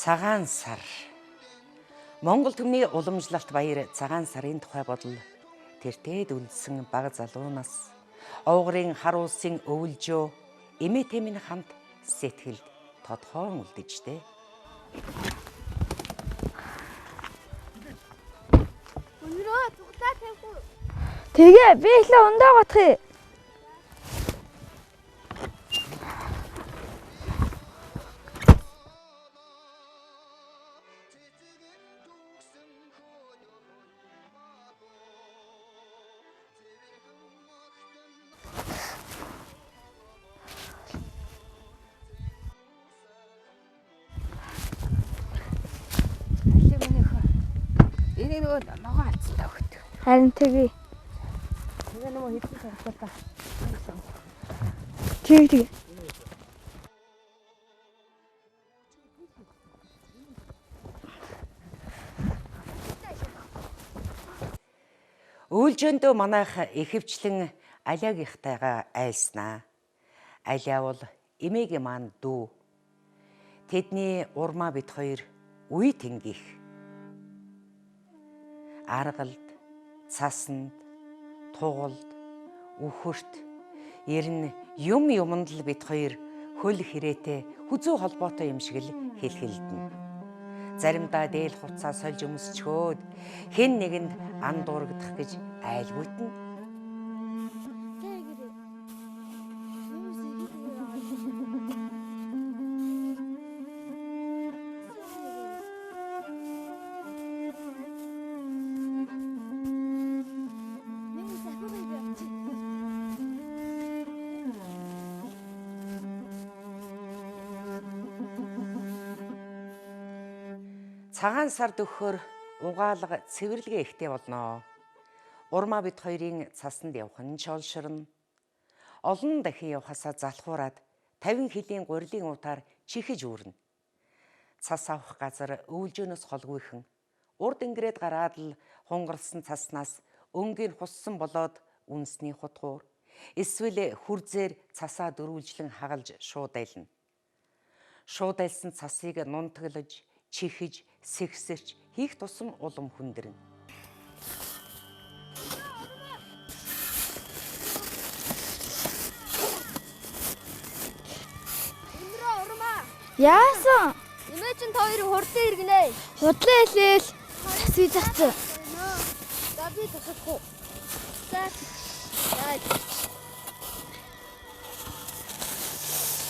Цагаан сар. Монгол төмний уламжлалт баяр цагаан сарын тухай бодол тэртээд үлдсэн бага залуунаас овгорын хар улсын өвөлжөө эмээ тэмийн хамт сэтгэлд тодхон үлдэжтэй. Өнөрөө туглаа тавьхгүй. Тэгээ би ихлэ ундаа батхыг. Энийг нөгөө ногоо алдсан өгт. Харин тэгээ. Тэгээ нөгөө хэдэн цагтаа та. Тэгээ. Өвөлжөөндөө манайх ихэвчлэн алиагийнхтайгаа айлснаа. Алиа бол эмээгийн маань дүү. Тэдний урмаа бит хоёр үе тэнгих. Аргалд, цаснд, тугалд, үхэрт ер нь юм юмд л бит хоёр хөл хэрээтэй хүзүү холбоотой юм шиг л хэлхэлдэнэ. Заримдаа дээл хувцас сольж өмсчхөөд хэн нэгэнд ан дуурагдах гэж айлгуйтна. Цагаан сард өгөхөр угаалга цэвэрлэгээ ихтэй болно. Урмаа бит хоёрын цаснд явах нь чолширно. Олон дахин явхасаа залхуураад 50 хилийн гурилын утаар чихэж үүрнэ. Цас авах газар өвөлжөөнөөс холгүйхэн. Урд ингэрээд гараад л хунгарсан цаснаас өнгийн хуссан болоод үнсний хутгуур. Эсвэл хүрзээр цасаа дөрвөлжлэн хагалж шууд айлна. Шууд айлсан цасыг нунтаглаж, чихэж, сэгсэрч хийх тусам улам хүндэрнэ. Өнөрөө урмаа. Яасан? Эмээ чин хоёрын хурдан иргэнэ. Худлаа хэлээл. Засвий зассан. За би тусахгүй. За.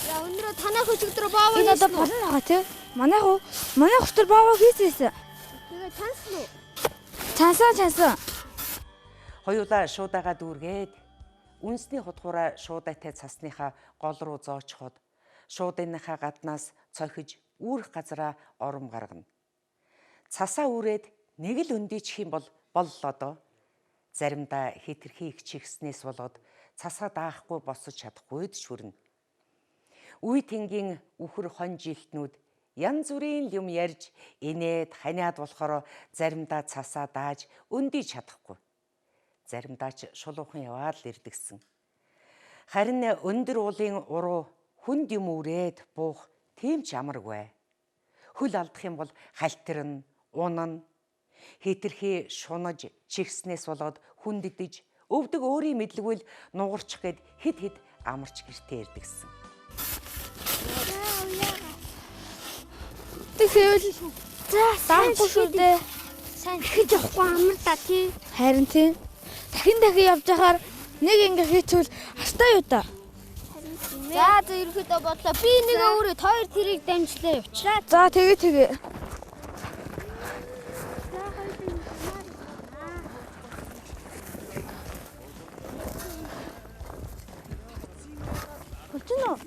Я өнөрөө танаа хөчигдрөө бааваа. Энэ одоо болно байгаа тий. Манайх хөтөр бааваа хийсэн. Тэгээ чанс нь. Чансан. Хоёулаа шуудаага дүүргээд үнсний хутгуураа шуудаатай цасныхаа гол руу зоочход шуудынхаа гаднаас цохиж үүрэх газараа ором гаргана. Цасаа үрээд нэг л өндийчих юм бол боллоо доо. Заримдаа хитрхи их чихснээс болоод цасаа даахгүй босож чадахгүй шүрнэ. Үе тэнгийн үхэр хон жилтнүүд янз бүрийн юм ярьж инээд ханиад болохоор заримдаа цасаа дааж өндийж чадахгүй. Заримдаа ч шулуухан яваад л ирдэгсэн. Харин өндөр уулын уруу хүнд юм үрээд буух тийм ч амаргүй. Хөл алдах юм бол халтирна, унана. Хитрхи шунаж чихснээс болоод хүнддэж өвдөг өөрийн мэдлгүй л нугарчих гээд хэд амарч гэртээ ирдэгсэн. Тэгвэл даахгүй шүү дээ. Сайн ихэж явахгүй амар та тий. Харин тийм. Дахин явж байхаар нэг ингэ хийчихвэл хастай юу та. За ерөөхдөө бодлоо. Би нэг өөрөө хоёр тэрийг дамжлаа явуулаа. За тэгээ. Болчихно уу?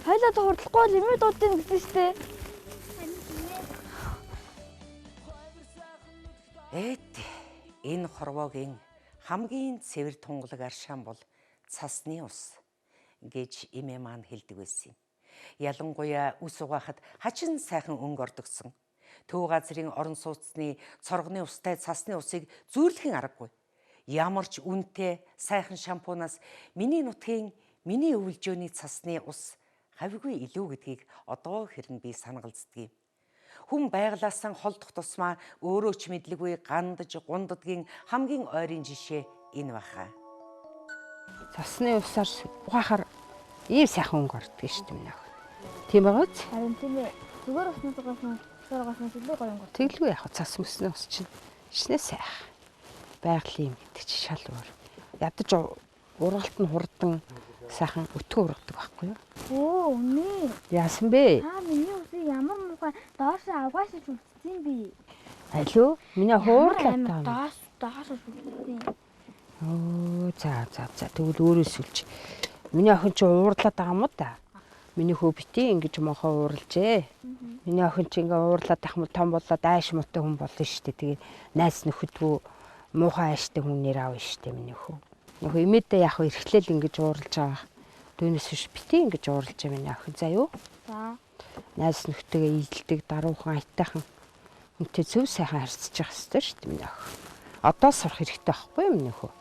Хойлоо та хурдлахгүй л эмээ дуудсан гэсэн шүү дээ. Энэ хорвоогийн хамгийн цэвэр тунгалаг аршаан бол цасны ус гэж эмээ маань хэлдэг байсан юм. Ялангуяа ус угаахад хачин сайхан өнгө ордогсон. Төв газрын орон сууцны цоргоны устай цасны усыг зүйрлэхийн аргагүй. Ямар ч үнэтэй сайхан шампунаас миний нутгийн миний өвөлжөөний цасны ус хавьгүй илүү гэдгийг одоо хэрэн би санагалцдаг юм. Хүн байглаасан холдох тусмаа өөрөө ч мэдлэггүй гандаж гундадгийн хамгийн ойрын жишээ энэ баха. Цасны усаар угаахаар ийм сайхан өнгө ордог шүү дээ минь ах. Тийм байгаа ч. Харин тийм ээ. Зүгээр уснаас илүү гоё өнгө. Тэглгүй яг цас мөснөө ус чинь шинэ сайхан. Байгалийн юм гэдэг чи шал өөр. Ядаж ургалт нь хурдан сайхан өтгөө ургадаг байхгүй юу? Оо, үнэ. Яасан бэ? Та миний усыг ямар муухай доош авгаашиж үлдсэн би. Алуу? Миний хуурлаа таа. Доош үлдсэн. Оо, за. Тэгвэл өөрөө сүлж. Миний охин чи уурлаад байгаа юм уу та? Миний хөө бити ингэж мохоо уурлжээ. Миний охин чи ингээ уурлаад ах юм том болоод айш муутай хүн болно шүү дээ. Тэгээ найс нөхөдгөө муухай айштай хүн нэр аав шүү дээ миний хөө. Нөхөө имэдээ яг эрхлээл ингэж уурлж байгаа. Түүнээс биш бити ингэж уурлж байгаа миний охин заа юу? За. Найс нөхдөгээ ийдэлдэг даруухан айтайхан. Үнтэй зөв сайхан харьцаж явах хэрэгтэй шүү дээ миний охин. Одоо сурах хэрэгтэй байхгүй юу миний хөө?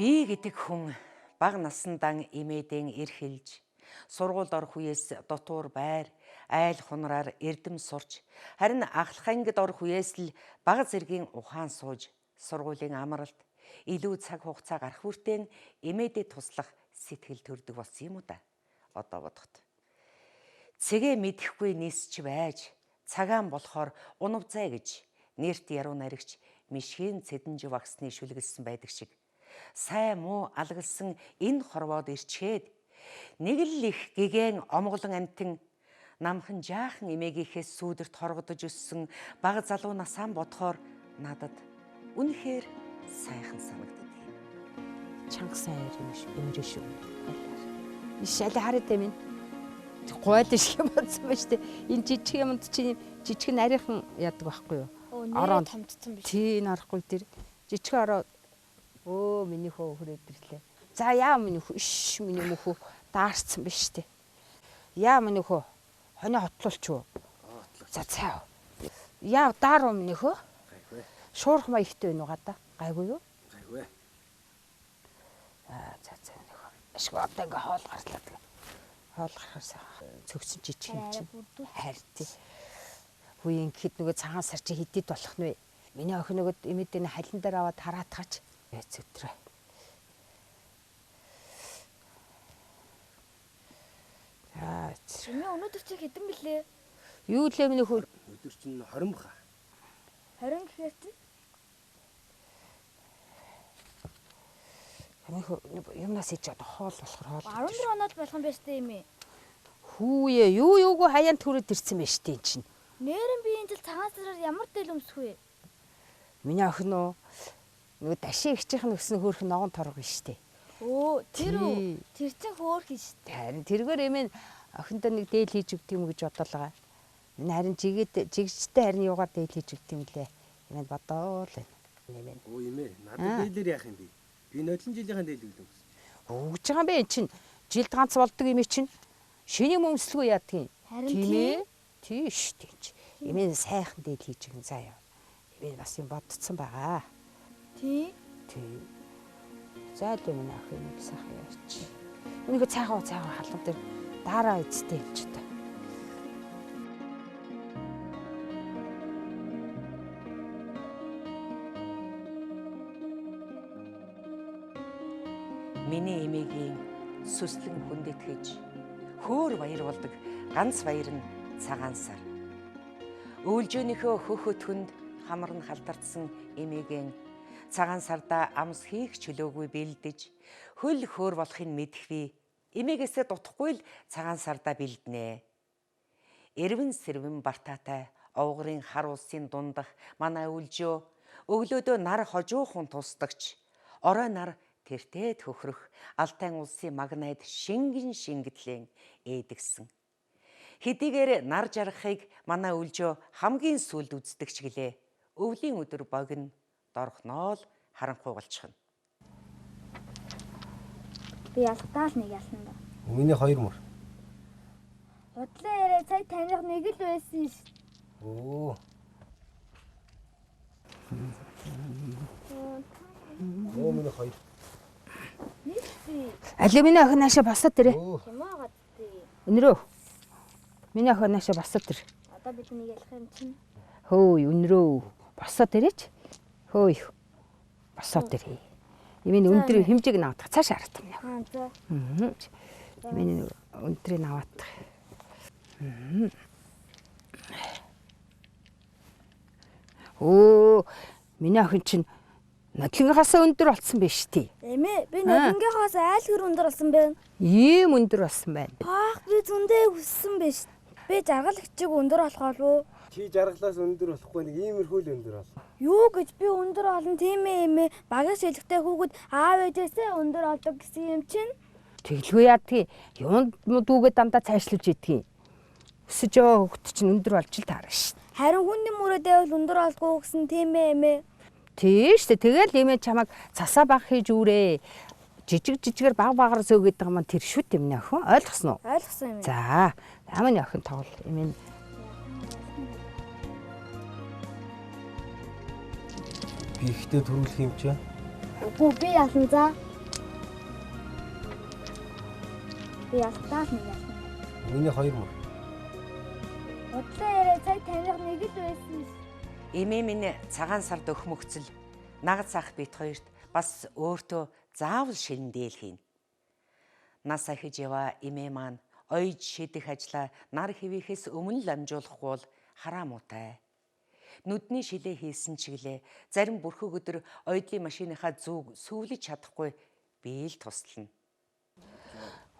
Би гэдэг хүн бага насандаа эмээдэн эрхэлж, сургуульд орох үеэс дотуур байр, айл хунраар эрдэм сурч, харин ахлах ангид орох үеэс л бага зэргийн ухаан сууж, сургуулийн амралт, илүү цаг хугацаа гарах хүртэл эмээдэд туслах сэтгэл төрдөг болсон юм уу да? Одоо бодоход. Цэгээ мэдэхгүй нисч байж, цагаан болохоор унавзай гэж нэрт яруу наригч мишгийн цэдэнж ваксны шүлгэлсэн байдаг шиг. Сайн муу алгалсан энэ хорвоод ирчээд нэг л их гэгэн омголон амтэн намхан жаахан эмээгийнхээс сүүдэрт хоргодож өссөн бага залуу насаан бодохоор надад үнэхээр сайхан санагддаг. Чанга сайр юм шиг эмрээ шүү. Иш аль хараад минь гойл шиг бодсон ба штэ. Энэ жижиг юмд чи жижиг нарийнхан яадаг байхгүй юу? Ороо томдсон биш. Тий нарахгүй тэр жижиг ороо өө миний хөө хүрээд ирлээ. За яа миний хөө иш миний мөхөө даарцсан биш штэ. Яа миний хөө хоны хотлуулч юу? За цаа. Яа дааруу миний хөө? Гайгүй. Шуурх маягтай байна уу гадаа? Гайгүй юу? Гайгүй. За миний хөө. Ашиг одоо ингээ хоол гарлаа тэгээ. Хоол гарахаас цөгсөн жижиг юм чинь. Хайртай. Хүйн гэхэд нөгөө цагаан сар чи хидэд болох нь вэ? Миний охин нөгөөд имэдэн халин дээр аваад хараатгач. Зөтрөө. Миний өнөөдөр чи хэдэн блэ? Юу лээ миний хөө? Өдөр чинь 20 баха. 20 гэхээр чи? Миний хөө юмнаас ич одоо хоол болохоор хоол. 14 оноод болох юм байна штэ юм ээ. Хүүе юу юугүй хаяан төрөд ирсэн байж тээ эн чинь. Нэрэн би энэ жил цагаан сараар ямар дээл өмсөх вэ? Миний охин уу нөгөө дашин ихчийнх нь өснө хөөх ногоон торго штэ. Оо тэр үү? Тэр чин хөөх штэ. Харин тэргээр эмээ охиндоо нэг дээл хийж өгдөг юм гэж бодлоо. Энэ харин жигжтэй харин юугаар дээл хийж өгдөг юм лээ. Эмээ бодоол байна. Нэмэн. Оо юм ээ. Надад дээлэр яах юм бэ? Би нодлон жилийн дээл өгдөг. Өгж байгаа юм бэ эн чинь. Жилд ганц болдог юм чинь. Шинийг өмслгүй яадгийн. Тийм ээ. Тийш тийч. Эмээ сайхан дээл хийж өгнө заяа. Эмээ бас юм бодцсон байгаа. Тий. За л юм аах юм сайхан ярьч. Үнийхөө цайгаа халуун дээр дараа эцтэй юм ч та. Миний эмээгийн сүслэн хүндэтгэж хөөр баяр болдог ганц баяр нь цагаан сар. Өвлжөөнийхөө хөхөт хүнд хамар нь халтардсан эмээгийн цагаан сарда амс хийх чөлөөгүй бэлдэж хөл хөөр болохыг мэдхвээ. Эмээгээсээ дутхгүй л цагаан сарда бэлднэ. Эрвэн сэрвэн бартаатай овгорын хар улсын дундах манай өвлжөө өглөөдөө нар хожуухан тусдагч орой нар тэртээд хөхрөх Алтай улсын магнайд шингэтлэн ээдгсэн. Хэдийгээр нар жаргахыг манай өвлжөө хамгийн сүүлд үздэг ч гэлээ. Өвлийн өдөр богино дорхноо л харанхуй болчихно. Би ялтаал нэг ялсан да. Миний 2 мөр. Удлаа яриа цай таних нэг л байсан ш. Оо. Оо миний 2. Нийт би Алюминий охин хаашаа босоод ирээ. хямаагаад тий. Өнөрөө. Миний охин наашаа босоод ир. Одоо бид нэг ялах юм чинь. Хөөй өнрөө. Босоод ирээч. Хөөй. Босоод ирээ. Имийн өндөр хэмжээг навдах цааш харагдах юм. Аа за. Имийн өндрийг наваадах. Оо, миний охин чинь нодлонгоос өндөр болсон байж тий. Эмээ би нодлонгоос айл хөр өндөр болсон байна. Ийм өндөр болсон байна. Аах би зөндөө хүссэн биш. Би жаргалагчиг өндөр болох болов уу? Чи жаргалаас өндөр болохгүй нэг иймэрхүү л өндөр бол. Юу гэж би өндөр олон тийм ээ. Багаж шилэгтэй хүүхэд аав ээжээсээ өндөр олдог гэсэн юм чинь. Тэглгүй яадгийг юунд дүүгээ дандаа цаашлуулж идэх юм. Өсөж яваа хүүхэд чинь өндөр болж л таарна шүү. Харин хүний мөрөөдөө бол өндөр олдгоо гэсэн тийм ээ. Тийш тэгэл имээ чамайг цасаа баг хийж үүрээ. Жижигээр багаар сөөгöd байгаа маань тэр шүт юм нэ охин. Ойлгосноо? Ойлгосон юм. За, амын охин тоглол. Имээ Би ихтэй төрүүлэх юм чи. Үгүй би ялсан за. Би ялтаа л нэг ялсан. Миний хоёр мөр. Одлоо яриа цаг таних нэг л байсан. Эмээ минь цагаан сард өхмөгцөл нагад сах бит хоёрт бас өөртөө заавал шилэндээл хийн. Нас ахиж яваа эмээ маань ойж шидэх ажлаа нар хэвээхээс өмнө л амжуулахгүй бол хараа муутай. Нүдний шилээ хийсэн чиглээ зарим бүрхэг өдөр ойдлын машиныхаа зүг сүүлэж чадахгүй би л туслана.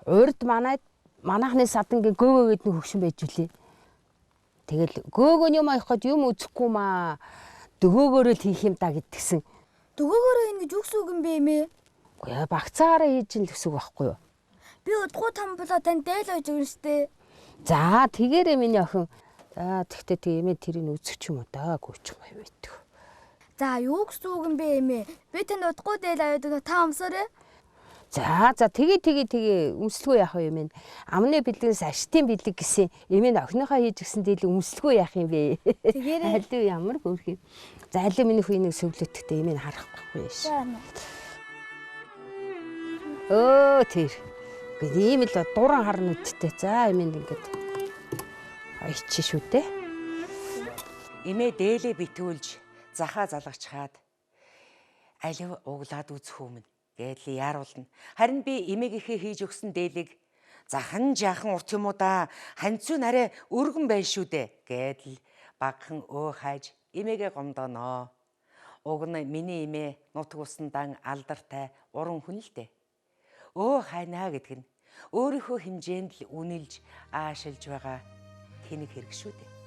урд манайхны садангийн гөөгөө гэдэг нэг хөвшин байж үлээ. Тэгэл гөөгөө юм аягахад юм үзэхгүй маа. Дөгөөгөөрөө л хийх юм да гэдгсэн. Дөгөөгөөрөө ингэж үгс үг юм бэ эмээ? Үгүй багцаараа хийж ин төсөг байхгүй юу? Би удахгүй том болоо тань дээл ойж өгнө штэ. За тэгээрээ миний охин. За тэгтээ тиймээ тэрийг үзэх ч юм уу да гүйч юм байдаг. За юу гэсэн үг юм бэ эмээ? Би танд удахгүй дээл ойд өгнө та өмсөөрэй. За тэгээ өмслгүй яах юм бэ? Амны бэлгээс аштын бэлэг гэсэн эмээ охиныхоо хийж гисэн дийлэг өмслгүй яах юм бэ? Тэгээрээ Алив ямар гөрх юм. За алив миний хүү нэг сөвлөтгтэй эмээ харахгүй биш. Өө тэр. Гэ ийм л дуран харна үттэй. За эмээнд ингээд ойч шүү дээ. Эмээ дээлээ битүүлж захаа залгачхаад алив углаад үзэх өмнө гэдэл яаруулна. Харин би эмээгийнхээ хийж өгсөн дээлийг захан жаахан урт юм уу да. Ханцуу нарай өргөн байна шүү дээ гэдэл багхан хайж эмээгээ гомдооноо. Уг нь миний эмээ нутг усндан алдартай уран хүн л дээ. Хайнаа гэдэг нь өөрийнхөө хэмжээнд л үнэлж аашилж байгаа тэнэг хэрэг шүү дээ.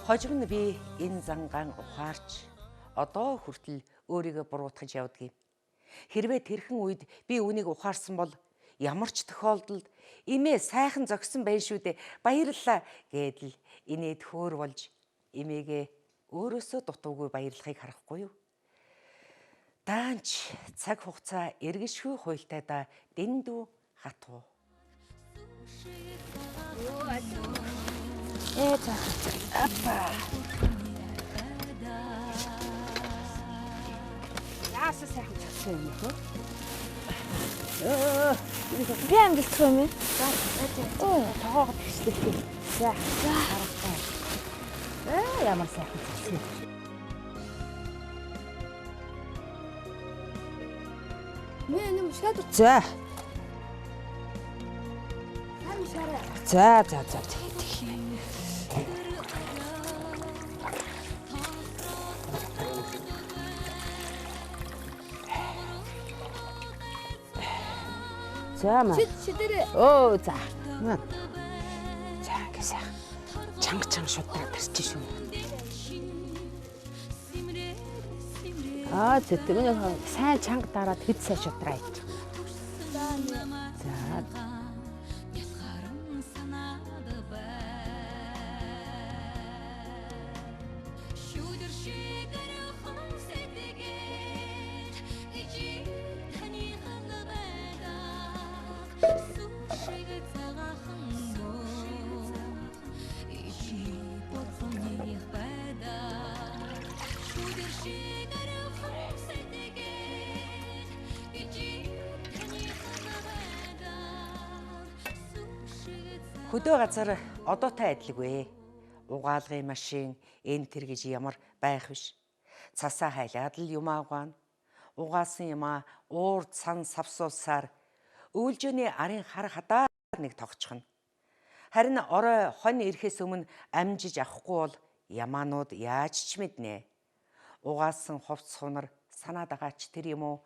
Хожиг нь би энэ зангаан ухаарч одоо хүртэл өөрийгөө буруутгаж явдаг юм. Хэрвээ тэрхэн үед би үнийг ухаарсан бол ямар ч тохиолдолд эмээ сайхан зогсон байх шүү дээ. Баярлалаа гэдэл инээд хөөр болж эмээгээ өөрөөсөө дутуугүй баярлахыг харахгүй юу? Даанч цаг хугацаа эргэшгүй хуйлтайда дэндүү хатуу. За. Апа. Яасан сайхан цасан юм хөө? Би амжилттай юм ээ. Тоогоод хэвчтэй. За. Ямар сайхан зүсгэн. Мэн юм шаад. За. Хам шаарай. За. За маа. Шидэрэ. Оо за. За гэсэн. Чанга шудраа тарчих шүү. Зэт миний сайн чанга дараад хэд сайн шудраа ич. За. Хөдөө газар одоотой адилгүй. Угаалгын машин энэ тэр гэж ямар байх биш. Цасаа хайлаад л юм аагаана. Угаасан юмаа уурд сан савсуусаар өвөлжөөний арын хар хадаар нэг тогтчихно. Харин орой хон ирэхээс өмнө амжиж авахгүй бол ямаанууд яаж ч мэднэ. Угаасан хувцс хунар санаад байгаач тэр юм уу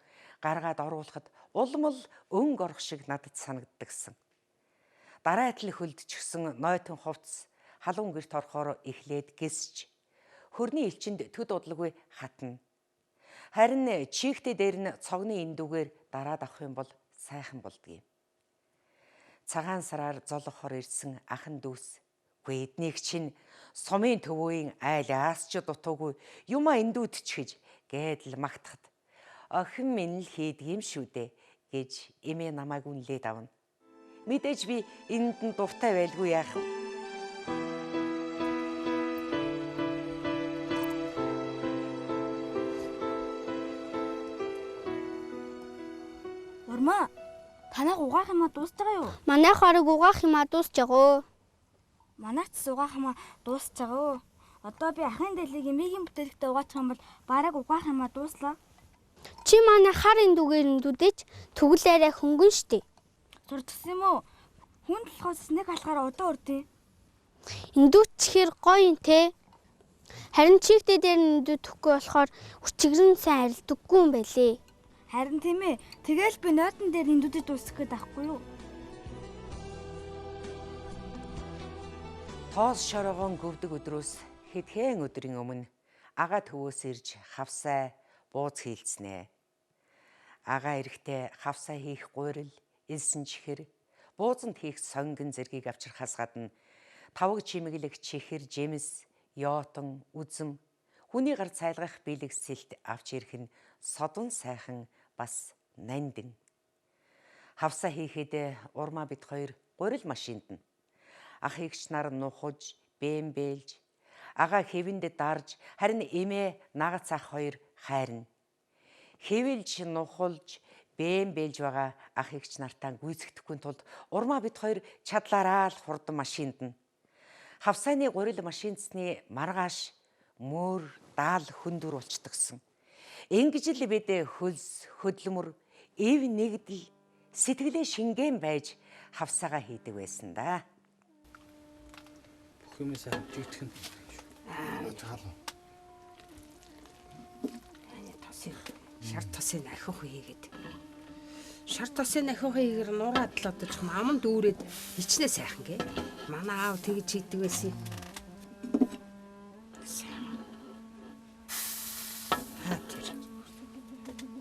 гаргаад оруулахад улмал өнгө орох шиг надад санагддагсан. Дараа адил хөлдчихсэн нойтон хувцс халуун гэрт орохоор эхлээд гисж хөрний элчинд төд удалгүй хатна. Харин чигтээ дээр нь цогны эндүүгээр дараад авах юм бол сайхан болдгийм. Цагаан сараар золохоор ирсэн ахан дүүс эднийг чинь сумын төвөөийн айлаас ч дутуугүй юма эндүүд ч гэж гэдэл магтахад охин минь л хийдгийм шүү дээ гэж эмээ намайг үнлээд авна. Мэдээж би энд нь дуртай байлгүй яах вэ? Урмаа. Танайг угаах юмаа дуусж байгаа юу? Манай хориг угаах юмаа дуусж байгаа. Манайч угаах юмаа дуусж байгаа. Одоо би ахын дэлийг эмээгийн бүтээлэгтээ угаачих юм бол бараг угаах юмаа дууслаа. Чи манай хар эндүүгээр нүдэж түгэлээрээ хөнгөн штэ. Зурдсан юм уу? Хүн болохоос нэг алхаар удаан урдээ. Эндүүчхээр гоё юм те. Харин чигтээ дээр нүдэ төхгүй болохоор өчигрэн сайн арилдаггүй юм байлээ. Харин тийм ээ. Тэгэл би нойтон дээр эндүүдэд дуусгах гээд байхгүй юу? Тоос шорогоон гөвдөг өдрөөс хэдхэн өдрийн өмнө ага төвөөс ирж хавсаа бууз хийлцнэ. Ага эрэхтэй хавсаа хийх гуйрал, элсэн чихэр, буузанд хийх сонгон зэргийг авчрахаас гадна тавг чимэглэх чихэр, жимс, ёотон, үзэм, хүний гар цайлгах бэлэг сэлт авч ирэх нь содон сайхан бас нандин. Хавсаа хийхэд урмаа бид хоёр гурил машинд нь ах эгч нар нухаж, бэмбэлж, ага хэвэнд дарж, харин эмээ нагц ах хоёр хайрна. Хэвэлж, нухалж, бэмбэлж байгаа ах эгч нартаа гүйцэтгэхгүй тулд урмаа бид хоёр чадлаараа л хурдан машинд нь. Хавсааны гурил машинцны маргааш мөр даал хөндөр болчдгсэн. Ингэж л бид хөлс, хөдлөмөр, эв нэгдэл, сэтгэлээ шингэн байж хавсаага хийдэг байсан да. Хүмүүс сайхан жигдэх нь. Жагалаа. Шар тосын ахих хийгээд. Шар тосын ахих хийгэр нураад л одоо ч аман дүүрээд ичнээ сайхан гээ. Манай аав тэгж хийдэг байсан.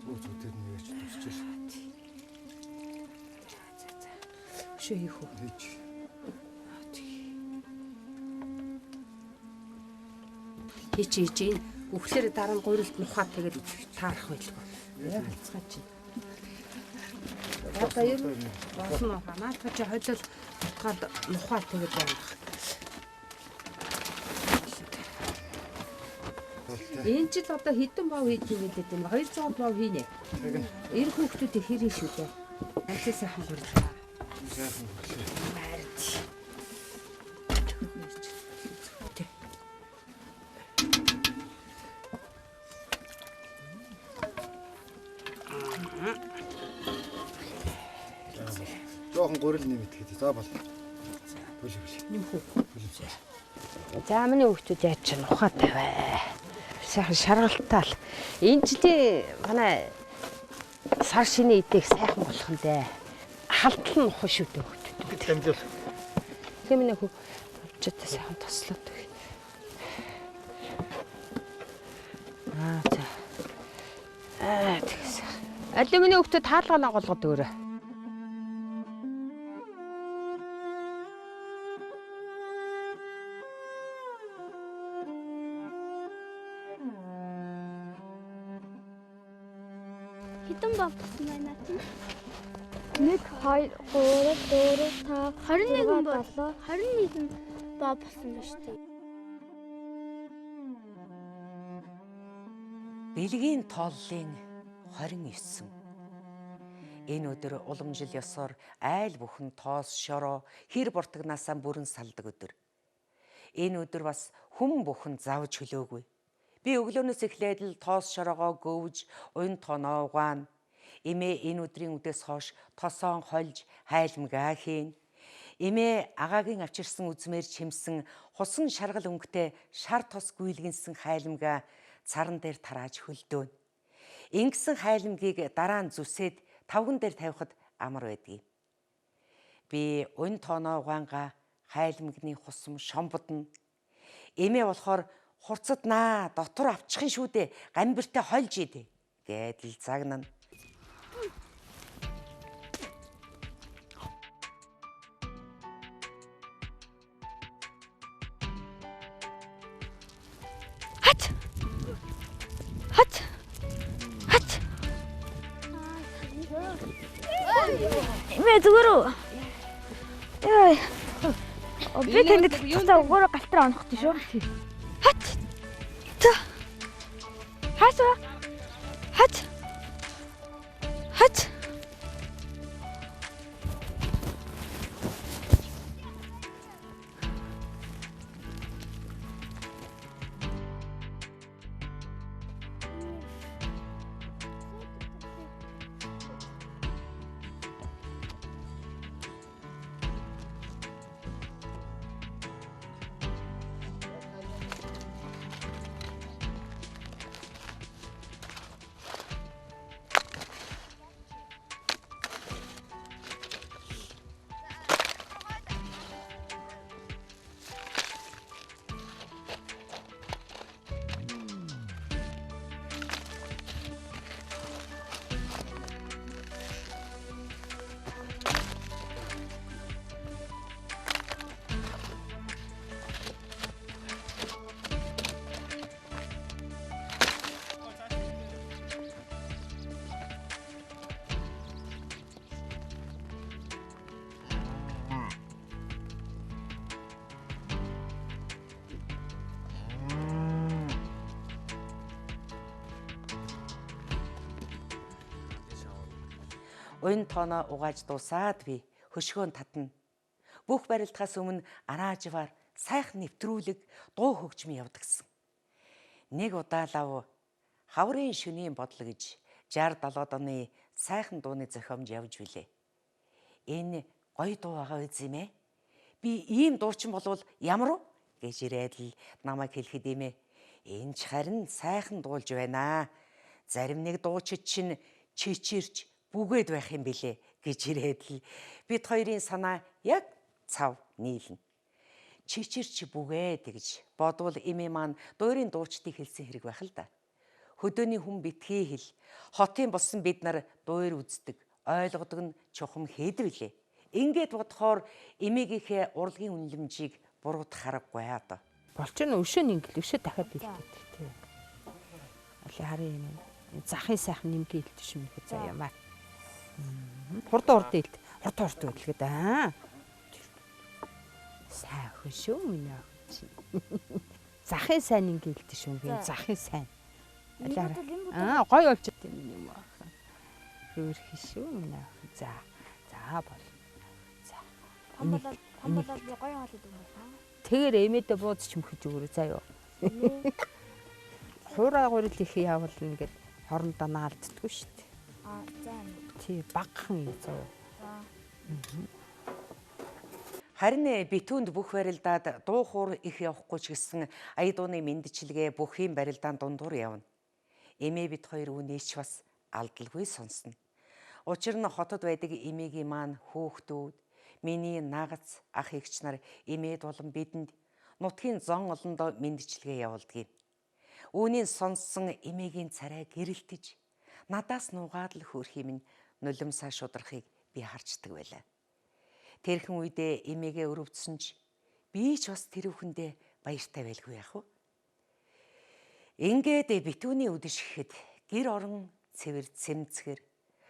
Зүгээр нэгэж тусчих. Шөө хийх үү? Хийж үхлээр дараа нь гурилд нухаад тэгээд таарах байлгүй. Халцгаа чи. Одоо ер нь болно. Наадах чи хойлол утгаад нухаад тэгээд байна. Энэ жил одоо хэдэн бав хийж игээд юм 200 бав хийнэ. Эр хүүхдүүд хэр хийн шүү дээ. Ажил сайхан гурлаа. Сайхан. Марч. Жохон гурил нэмэт гэдэг. За бол. Бүш. За миний хүүхдүүд яаж ч ухаа тавиа. Сайхан шаргалтаал. Энэ жилийн манай сар шинэ идээх сайхан болох нь дээ. Халтал нь ухаа шүү дээ хүүхдүүд. Бид амжуул. Хэмнэ хөө орчтой сайхан тослоод өгье. За. Тэгээс. Алюминий хүүхдүүд хаалганаа голгоод өгөөрэй. Хэдэн бав болсон байна тийм? 1 2 3 4 5 21 бол 21 бав болсон байна шүү дээ. Бэлгийн тооллын 29. Энэ өдөр уламжил ёсоор айл бүхэн тоос шороо хэр буртагнаасаа бүрэн салдаг өдөр. Энэ өдөр бас хүм бүхэн завж хөлөөгүй. Би өглөөнөөс эхлээд л тоос шороогоо гөвж, уян тоноо угаана. Эмээ энэ өдрийн үдээс хойш тосоон хольж хайлмгаа хийн. Эмээ агаагийн авчирсан үзмээр чимсэн хусан шаргал өнгөтэй шар тос гүйлгэнсэн хайлмгаа царан дээр тарааж хөлдөөн. Ингэсэн хайлмгийг дараа нь зүсээд тавган дээр тавихад амар байдгийг. Би уян тоноо угаангаа хайлмгны хусам шомбодно. Эмээ болохоор хурцаднаа дотор авчихын шүү дээ. Гамбиртай хольж идэ гэдэл загнана. Эмээ зүгээр үү? Яа. Би тэнд тусаа өгөөрө галтраа онох гэж шүү. Хат. Хасаа. Хат. Хат. Уян тоноо угааж дуусаад би хөшгөөн татна. Бүх барилдахаас өмнө анаажваар сайхан нэвтрүүлэг дуу хөгжмөн явдагсан. Нэг удаа лав хаврын шөнийн бодол гэж 60-70 оны сайхан дууны зохиомж явж билээ. Энэ гоё дуу байгаа үз юм ээ. Би ийм дуучин болвол ямар уу гэж ирээд л намайг хэлэхэд юм ээ. Энэ ч харин сайхан дуулж байна. Зарим нэг дуучид чинь чичирч бүгээд байх юм билээ гэж ирээд л бид хоёрын санаа яг цав нийлнэ. Чичирч бүгээд гэж бодвол эмээ маань дуурийн дуучдыг хэлсэн хэрэг байх л да. Хөдөөний хүн битгий хэл. Хотын болсон бид нар дуур үздэг, ойлгодог нь чухам хэд билээ. Ингээд бодохоор эмээгийнхээ урлагийн үнэлэмжийг буруутгах аргагүй аа. Болч нь өшөө нэгэл өшөө дахиад хэлдэг тий. Али харин юм. Захын сайхан нэмгээ хэлдэг юм их заяа маа. Хурд хэлт. Хурд хөдөлгөөд аа. Сайхан шүү минь аа. Захын сайн нэмгээ хэлдэг шүү. Захын сайн. Аа гоё болж байгаа юм аа. Хөөрх шүү минь аа. За бол. За. Хамбалал би гоё хоол идэв юм байна. Тэгэр эмээдээ бууз чимхэж өгөрөө заа юу. Хуурай гурил их явал ингээд хорондоо наалддаггүй шүү дээ. За. Тий багхан юм заа. Харин битүүнд бүх барилдаад дуу хуур их явахгүй ч гэсэн ая дууны мэндчилгээ бүхийн барилдаан дундуур явна. Эмээ бит хоёр үүнийч бас алдалгүй сонсно. Учир нь хотод байдаг эмээгийн маань хөөхтүүд, миний нагац ах эгч нар эмээд болон бидэнд нутгийн зон олондоо мэндчилгээ явуулдаг. Үүнийг сонссон эмээгийн царай гэрэлтэж надаас нугаад л хөөрх юм нулимсаа шудрахыг би харцдаг байлаа. Тэрхэн үедээ эмээгээ өрөвдсөн ч би ч бас тэр бүхэндээ баяртай байлгүй яах вэ? Ингээд битүүний үдэш гэхэд гэр орон цэвэр цэмцгэр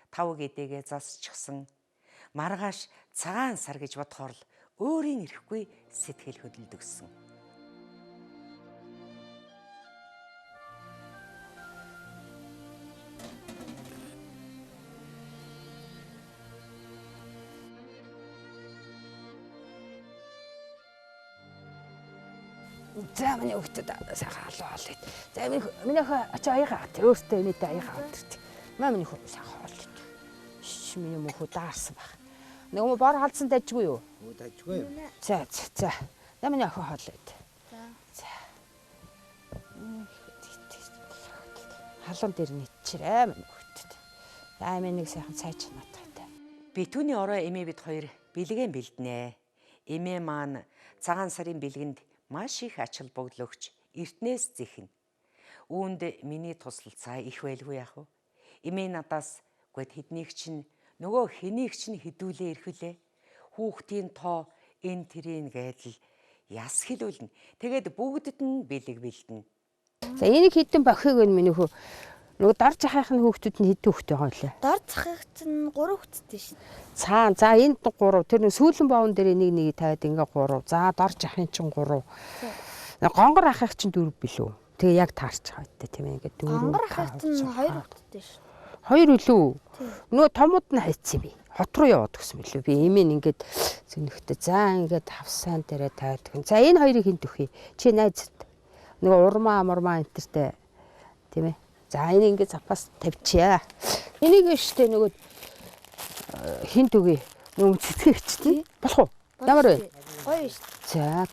тав гэдэгээ засчихсан маргааш цагаан сар гэж бодохоор л өөрийн ирэхгүй сэтгэл хөдлөлдөгсөн. За миний хүүхдэд сайхан халуу хоол. За миний охин аяга тэр өөртөө эмээтэй аяга авдаг. Миний хүүхд сайхан хоол. Шш миний мөхөө даарсан баг. Нэг юм бор халдсан дайжгүй юу? Өө дайжгүй юу? За. Миний охин хоол байд. За. Халуун дээр нийтчирээ миний хүүхдэд. За миний нэг сайхан цай чанаатай. Битүүний орой эмээ бид хоёр бэлгэн бэлднэ. Эмээ маань цагаан сарын бэлгэнд маш их ач холбогдол өгч эртнээс зэхнэ. Үүнд миний тусалцаа их байлгүй яах вэ? Эмээ надаас гээд хэднийх чинь нөгөө хэнийх чинь хідүүлээ ирхвэлээ. Хүүхдийн тоо энэ тэрийн гэдэл яс хэлүүлнэ. Тэгээд бүгдэд нь бэлэг бэлдэнэ. За энийг хідэн бохиг нь миний хөө нөгөө дорж ахын хүүхдүүд нь хэдэн хүүхдтэй байгаа лээ. Дорж ахыгч нь 3 хүүхэдтэй шин. Цаана за энд 3 тэр нэг сүүлэн боон дээр нэг тавиад ингээ 3. За дорж ахын чинь 3. Гонгор ахыг чинь 4 билүү. Тэгээ яг таарч байгаа гэдэг тийм ээ ингээ 4. Гонгор ахыгч нь 2 хүүхэдтэй шин. 2 үлээ. Нөгөө томууд нь хайцсан би. Хот руу яваад гисэн билүү. Би эмээ ингээд зөнөхтэй. За ингээд хавсаан дээрээ тавиад. За энэ хоёрыг хинт өгье. Чи найзад. Нөгөө урмаа энтертэй тийм ээ. За энийг ингээд запас тавьчихъя. Энийг штэ нөгөө хинт өгье. Нөгөө цэцгээ хчтэн болох уу? Ямар вэ? Гоё шүү. За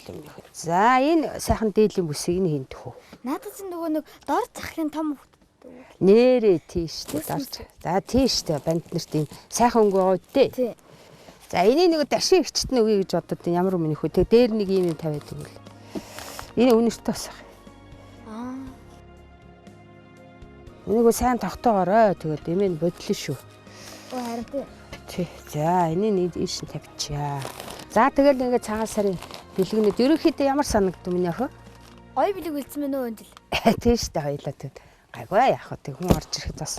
юм. За энэ сайхан дээлийн бүсийг нь хинт өгөө. Надад чинь нөгөө нэг дорж ахын том хүүхэд. Нэрээ тийштэй дорж. За тийштэй банд нарт энэ сайхан өнгө байгаа үдтэй. Тий. За энийг нөгөө дашин хчтэн өгье гэж бодод ямар өмнөх үү? Тэгээ дээр нэг юм тавиад өгвөл. Энэ үнэртэй бас. Энийг сайн тогтоогоорой. Тэгээд эмээ бодлоо шүү. Оо харин тий. За энийг ийш нь тавьчихъя. За тэгэл ингээд цагаан сарын бэлгэнүүд ерөнхийдөө ямар санагдав миний охин? Ой билэг үлдсэн мэн өө энэ жил. Тийм шүү дээ хоёлаа тэгээд гайгүй яах вэ? Хүн орж ирэхэд бас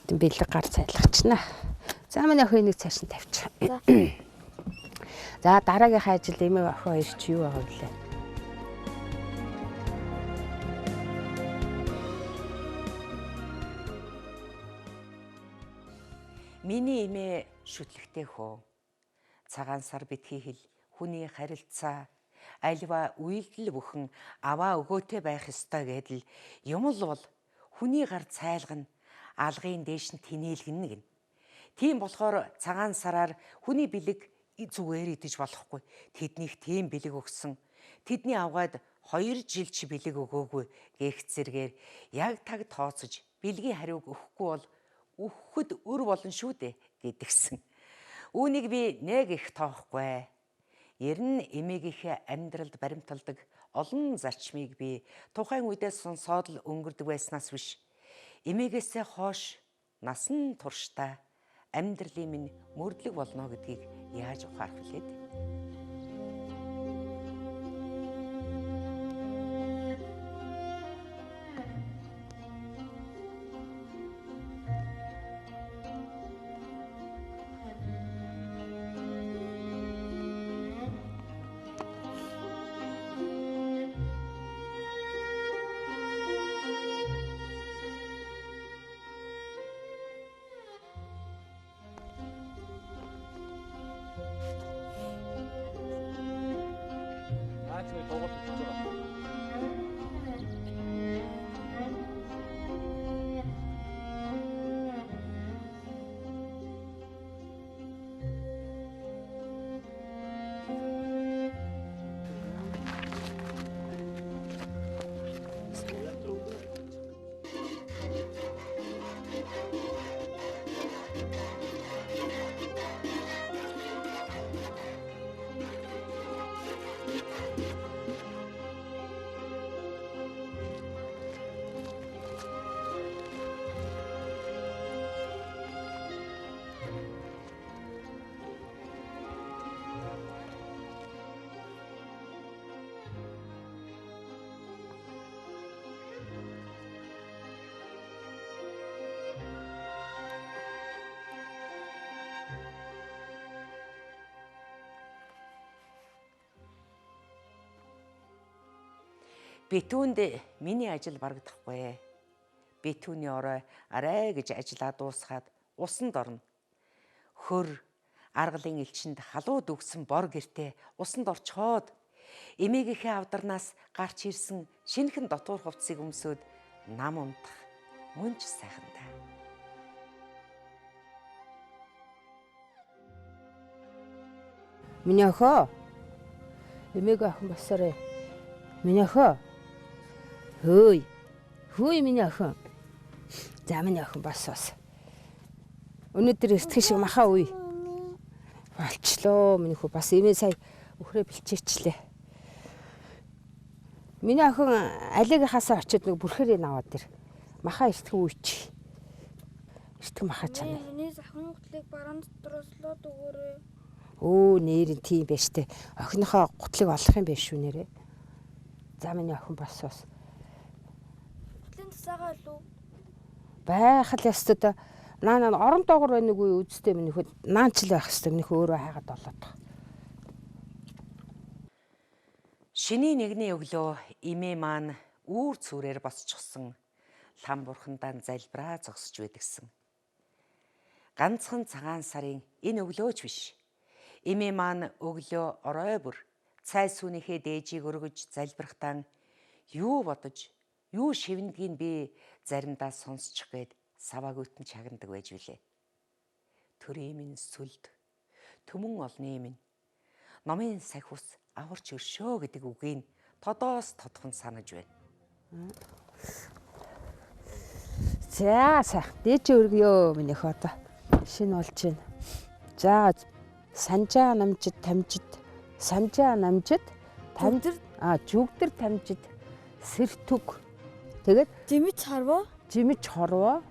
бэлэг гар цайлгачна. За миний охин энийг цааш нь тавьчих. За дараагийнхаа ажил эмээ охин хоёр чи юу байгаа вэ? Миний эмээ шүтлэгтэй хөө. Цагаан сар битгий хэл хүний харилцаа альва үйлдэл бүхэн аваа өгөөтэй байх ёстой гэдэл юм л бол хүний гар цайлгана алгын дээш нь тинээлгэнэ гин. Тийм болохоор цагаан сараар хүний бэлэг зүгээр идэж болохгүй. Тэднийх тийм бэлэг өгсөн. Тэдний авгаад 2 жил чи бэлэг өгөөгүй гэх зэргээр яг таг тооцож бэлгийн хариуг өгөхгүй бол өгөхөд өр болно шүү дээ гэдгсэн. Үүнийг би нэг их тоохгүй. Ер нь эмээгийнхээ амьдралд баримталдаг олон зарчмыг би тухайн үедээ сонсоод л өнгөрдөг байснаас биш. Эмээгээсээ хойш насан туршдаа амьдралын минь мөрдлөг болно гэдгийг яаж ухаарах вүлээд? Битүүнд миний ажил барагдахгүй. Битүүний орой арай гэж ажиллаа дуусгаад усанд орно. Хөр аргалын элчинд халууд өгсөн бор гэртээ усанд орчхоод эмээгийнхээ авдарнаас гарч ирсэн шинэхэн дотуур хувцсыг өмсөд нам унтах мөн ч сайхан даа. Миний охин. Эмээг охин басараа. Миний охин. Хөөе миний охин. За миний охин бас. Өнөөдөр эртхэн шиг махаа үе. Болчлоо миний хөө бас эмээ сая өхрөө бэлчээчлээ. Миний охин алигийнхаасаа очиод нэг бүрхээрээ наваад ир. Махаа эртхэн үйч. Эртхэн махаа чанаа. Миний захын гутлыг баруун дотроос лоод өгөөрэй. Өө нэрэн тийм байж тээ. Охиныхоо гутлыг олох юм биш шүү нэрээ. За миний охин бас. Гутлын тасаагаа илүү. Байхал ястаа наа орон доогор байна уу үсттэй миний хөө наанчл байх хэвээр миний хөө өөрөө хайгаад болоод байгаа. Шинийн нэгний өглөө эмээ маань үүр цүрээр босчихсон лам бурхандаа залбираа зогсож байдагсан. Ганцхан цагаан сарын энэ өглөөч биш. Эмээ маань өглөө орой бүр цай сүнийхээ дээжийг өргөж залбирахтаа юу бодож, юу шивнэдгийг би заримдаа сонсчих гээд саваагүйтэн чагнадаг байж билээ. Төрийн минь сүлд, төмөн олны минь, номын сахиус аварч өршөө гэдэг үгийг тодоос тодхон санаж байна. За сайх дээж өргөё минийх одоо шинэ болж байна. За санжаа намжид тамжид санжаа намжид тамжид жүгдэр тамжид сэртүг тэгээд жимж хорвоо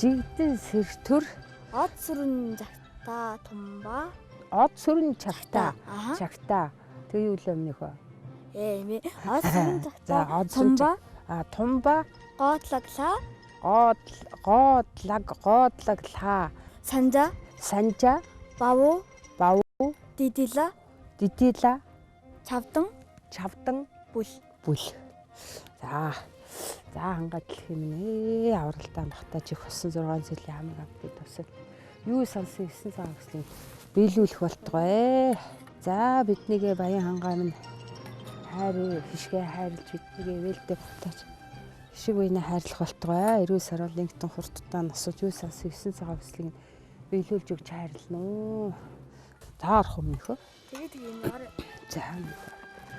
Жигдэн сэртүр од сүрэн загта тумба. од сүрэн чагта тэг юу л өмнөх ба Эмээ од сүрэн за загта од сүрэн тумба гоодлаглаа санжа баву дидила чавдан бүл за хангаад хэлэх юм нэ авралтай махтаа чих хосон 6 жилийн хамаг авдыг тусал юу сансан 9 цаг гэсний биелүүлэх болтгоо. За биднийгээ баян хангаа минь хайр хишгээ хайрлж биднийгээ вэлдэ батаач шиг үений хайрлах болтгоо. 90 сар бол нэгтэн хурдтаа насууж юу сансан 9 цаг гэслийг биелүүлж өгч хайрлнаа. За орох юм нөхөө. Тэгээд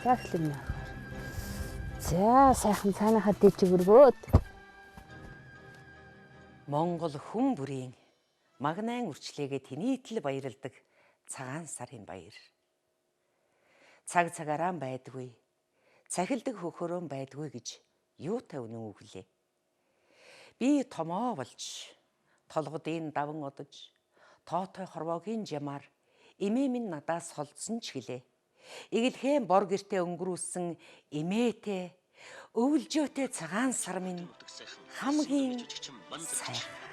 за эхлэн нэ. За сайхан цаанахад дэж өргөөд. Монгол хүн бүрийн магнаан үрчлээгээ тэнийтэл баярладаг цагаан сарын баяр. Цаг цагаараа байдгүй, цахилдаг хөхөрөө байдгүй гэж юутай үнэн үглээ. Би томоо болж, толгодын даван одож, тоотой хорвоогийн жамаар эмээ минь надаас холдсон ч гэлээ. Игэлхэн бор гэртээ өнгөрүүлсэн эмээтэй, өвөлжөөтэй цагаан сар минь хамгийн сайхан.